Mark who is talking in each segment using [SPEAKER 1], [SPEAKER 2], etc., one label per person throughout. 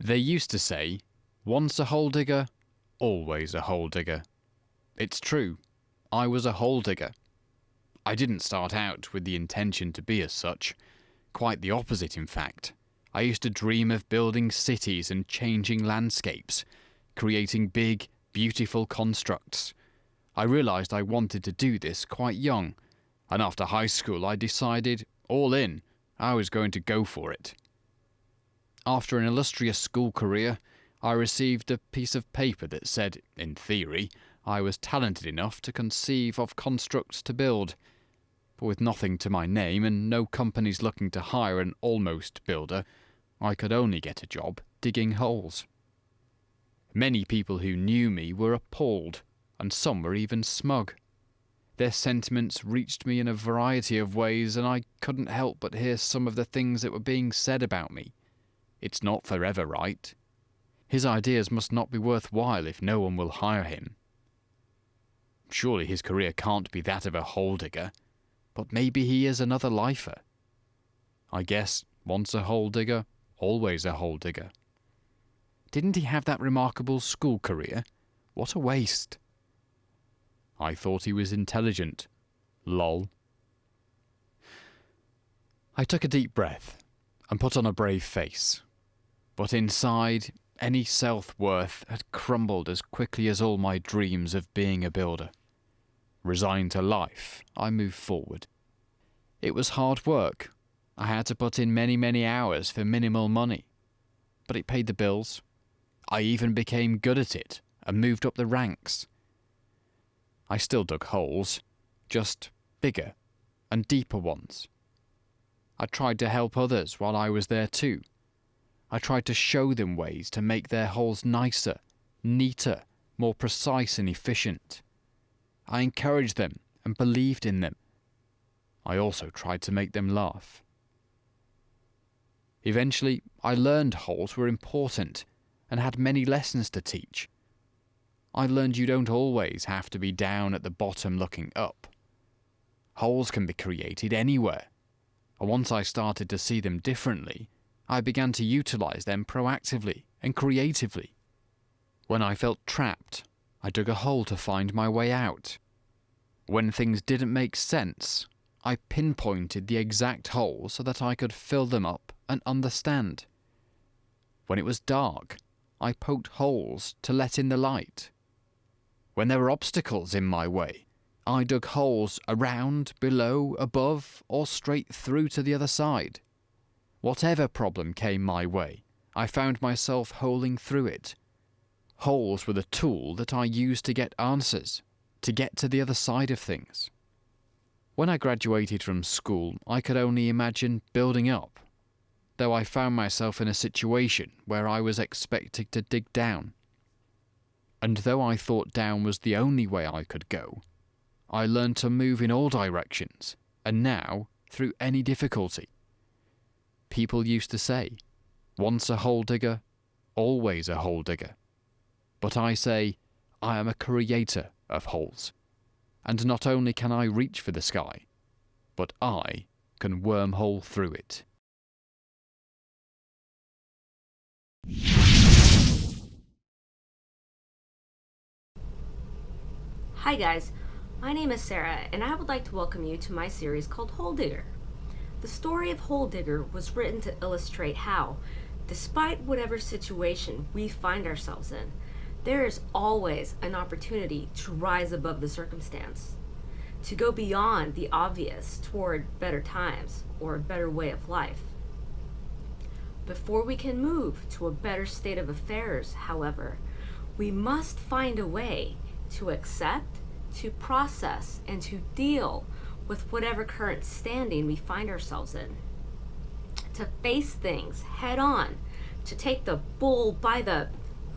[SPEAKER 1] They used to say, once a hole digger, always a hole digger. It's true, I was a hole digger. I didn't start out with the intention to be as such. Quite the opposite, in fact. I used to dream of building cities and changing landscapes, creating big, beautiful constructs. I realised I wanted to do this quite young, and after high school I decided, all in, I was going to go for it. After an illustrious school career, I received a piece of paper that said, in theory, I was talented enough to conceive of constructs to build. But with nothing to my name and no companies looking to hire an almost builder, I could only get a job digging holes. Many people who knew me were appalled, and some were even smug. Their sentiments reached me in a variety of ways, and I couldn't help but hear some of the things that were being said about me. It's not forever right. His ideas must not be worthwhile if no one will hire him. Surely his career can't be that of a hole digger, but maybe he is another lifer. I guess once a hole digger, always a hole digger. Didn't he have that remarkable school career? What a waste. I thought he was intelligent. Lol. I took a deep breath and put on a brave face. But inside, any self-worth had crumbled as quickly as all my dreams of being a builder. Resigned to life, I moved forward. It was hard work. I had to put in many hours for minimal money. But it paid the bills. I even became good at it and moved up the ranks. I still dug holes, just bigger and deeper ones. I tried to help others while I was there too. I tried to show them ways to make their holes nicer, neater, more precise and efficient. I encouraged them and believed in them. I also tried to make them laugh. Eventually, I learned holes were important and had many lessons to teach. I learned you don't always have to be down at the bottom looking up. Holes can be created anywhere, and once I started to see them differently, I began to utilize them proactively and creatively. When I felt trapped, I dug a hole to find my way out. When things didn't make sense, I pinpointed the exact hole so that I could fill them up and understand. When it was dark, I poked holes to let in the light. When there were obstacles in my way, I dug holes around, below, above, or straight through to the other side. Whatever problem came my way, I found myself holing through it. Holes were the tool that I used to get answers, to get to the other side of things. When I graduated from school, I could only imagine building up, though I found myself in a situation where I was expected to dig down. And though I thought down was the only way I could go, I learned to move in all directions, and now through any difficulty. People used to say, once a hole digger, always a hole digger. But I say, I am a creator of holes. And not only can I reach for the sky, but I can wormhole through it.
[SPEAKER 2] Hi guys, my name is Sarah, and I would like to welcome you to my series called Hole Digger. The story of Hole Digger was written to illustrate how, despite whatever situation we find ourselves in, there is always an opportunity to rise above the circumstance, to go beyond the obvious toward better times or a better way of life. Before we can move to a better state of affairs, however, we must find a way to accept, to process, and to deal with whatever current standing we find ourselves in. To face things head on, to take the bull by the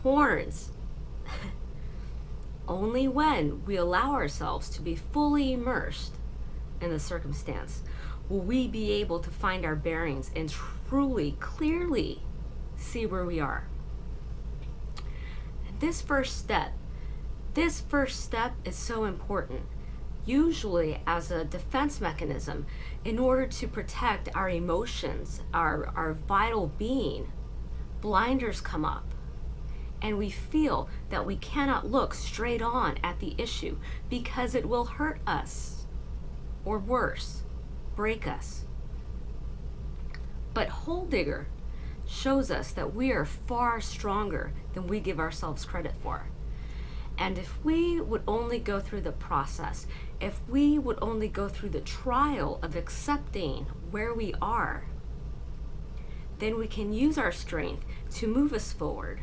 [SPEAKER 2] horns. Only when we allow ourselves to be fully immersed in the circumstance will we be able to find our bearings and truly, clearly see where we are. And this first step is so important, usually as a defense mechanism in order to protect our emotions, our vital being blinders come up, and we feel that we cannot look straight on at the issue because it will hurt us, or worse, break us. But Hole Digger shows us that we are far stronger than we give ourselves credit for. And if we would only go through the process, if we would only go through the trial of accepting where we are, then we can use our strength to move us forward.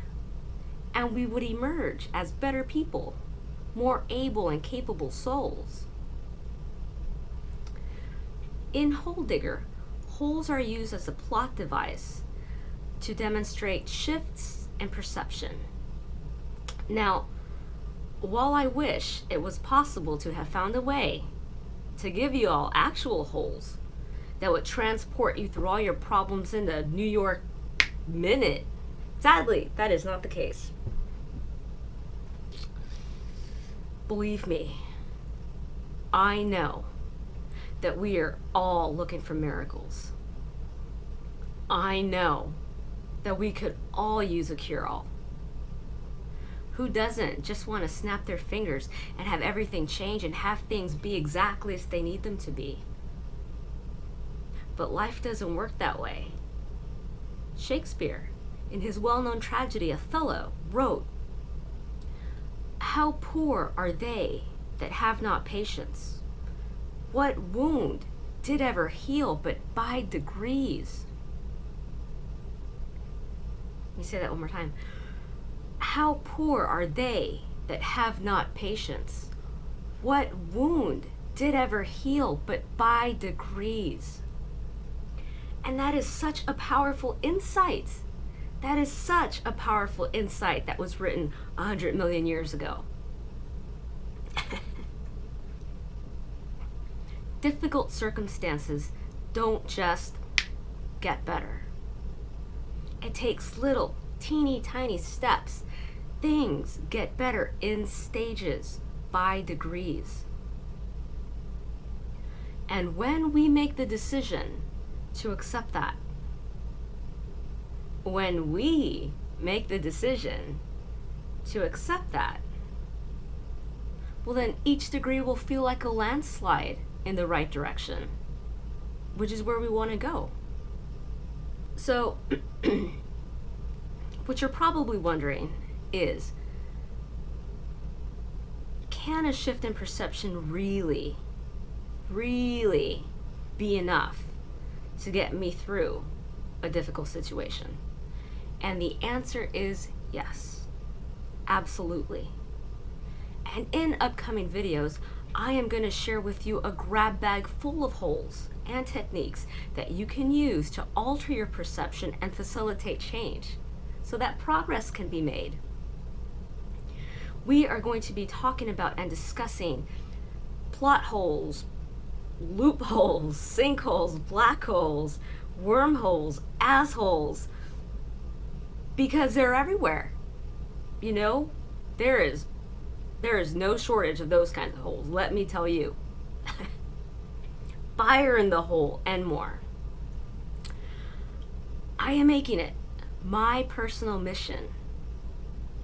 [SPEAKER 2] And we would emerge as better people, more able and capable souls. In Hole Digger, holes are used as a plot device to demonstrate shifts in perception. Now, while I wish it was possible to have found a way to give you all actual holes that would transport you through all your problems in a New York minute, sadly, that is not the case. Believe me, I know that we are all looking for miracles. I know that we could all use a cure-all. Who doesn't just want to snap their fingers and have everything change and have things be exactly as they need them to be? But life doesn't work that way. Shakespeare, in his well-known tragedy Othello, wrote, "How poor are they that have not patience? What wound did ever heal but by degrees?" Let me say that one more time. How poor are they that have not patience? What wound did ever heal but by degrees? And that is such a powerful insight. That is such a powerful insight that was written 100 million years ago. Difficult circumstances don't just get better. It takes little, teeny tiny steps. Things get better in stages, by degrees. And when we make the decision to accept that, when we make the decision to accept that, well then each degree will feel like a landslide in the right direction, which is where we want to go. So, what you're probably wondering is, can a shift in perception really be enough to get me through a difficult situation? And the answer is yes, absolutely. And in upcoming videos, I am going to share with you a grab bag full of holes and techniques that you can use to alter your perception and facilitate change so that progress can be made. We are going to be talking about and discussing plot holes, loopholes, sinkholes, black holes, wormholes, assholes, because they're everywhere. You know, there is no shortage of those kinds of holes, let me tell you. Fire in the hole and more. I am making it my personal mission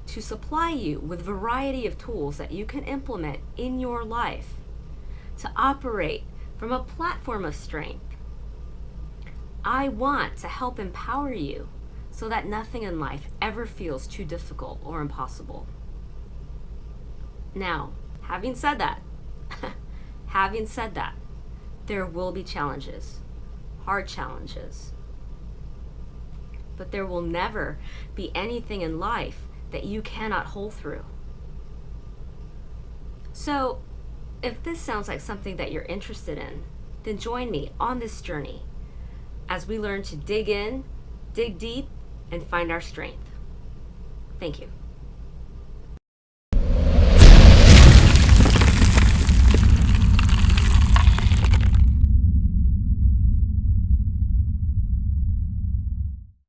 [SPEAKER 2] to supply you with a variety of tools that you can implement in your life to operate from a platform of strength. I want to help empower you so that nothing in life ever feels too difficult or impossible. Now, having said that, there will be challenges, hard challenges. But there will never be anything in life that you cannot hold through. So, if this sounds like something that you're interested in, then join me on this journey as we learn to dig in, dig deep, and find our strength. Thank you.